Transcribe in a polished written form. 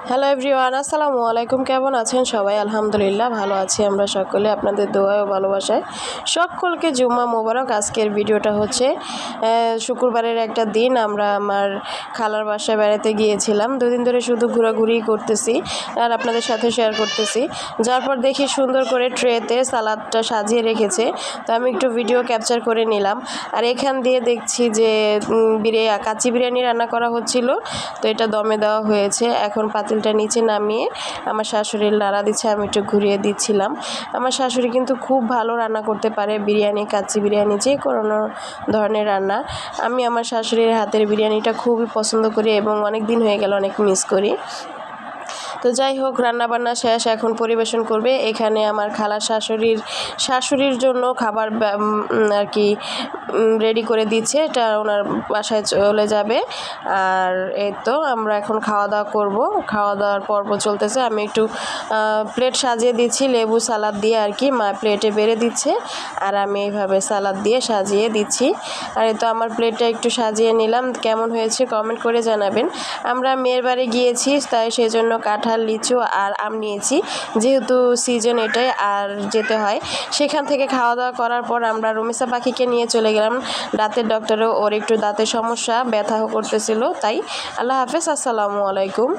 Hello everyone, আসসালামু আলাইকুম। কেমন আছেন সবাই? আলহামদুলিল্লাহ ভালো আছি আমরা সকলে, আপনাদের দোয়া ও ভালোবাসায় সকলকে জুম্মা মোবারক। আজকের ভিডিওটা হচ্ছে শুক্রবারের একটা দিন। আমরা আমার খালার বাসায় বেড়াতে গিয়েছিলাম। দুদিন ধরে শুধু ঘোরাঘুরি করতেছি আর আপনাদের সাথে শেয়ার করতেছি। যার পর দেখি সুন্দর করে ট্রেতে সালাদটা সাজিয়ে রেখেছে, তো আমি একটু ভিডিও ক্যাপচার করে নিলাম। আর এখান দিয়ে দেখছি যে কাচ্চি বিরিয়ানি রান্না করা হচ্ছিল, তো এটা দমে দেওয়া হয়েছে। এখন পাতিলটা নিচে নামিয়ে আমার শাশুড়ির নাড়া দিচ্ছে, আমি একটু ঘুরিয়ে দিচ্ছিলাম। আমার শাশুড়ি কিন্তু খুব ভালো রান্না করতে পারে, বিরিয়ানি, কাচ্চি বিরিয়ানি, যে কোনো ধরনের রান্না। আমি আমার শাশুড়ির হাতের বিরিয়ানিটা খুবই পছন্দ করি এবং অনেক দিন হয়ে গেল, অনেক মিস করি। তো যাই হোক, রান্নাবান্না শেষ, এখন পরিবেশন করবে। এখানে আমার খালার শাশুড়ির জন্য খাবার আর কি রেডি করে দিচ্ছে, এটা ওনার বাসায় চলে যাবে। আর এই তো আমরা এখন খাওয়া দাওয়া করব। খাওয়া দাওয়ার পর্ব চলতেছে। আমি একটু প্লেট সাজিয়ে দিচ্ছি লেবু সালাদ দিয়ে আর কি, মা প্লেটে বেড়ে দিচ্ছে আর আমি এইভাবে সালাদ দিয়ে সাজিয়ে দিচ্ছি। আর এই তো আমার প্লেটটা একটু সাজিয়ে নিলাম। কেমন হয়েছে কমেন্ট করে জানাবেন। আমরা মেয়ের বাড়ি গিয়েছি, তাই সেই জন্য কাঁঠাল, লিচু আর আম নিয়েছি, যেহেতু সিজন এটাই আর যেতে হয়। সেখান থেকে খাওয়া দাওয়া করার পর আমরা রুমিসা পাখিকে নিয়ে চলে গেলাম দাঁতের ডক্টরে। ওর একটু দাঁতের সমস্যা, ব্যথা করতেছিল, তাই। আল্লাহ হাফেজ, আসসালামু আলাইকুম।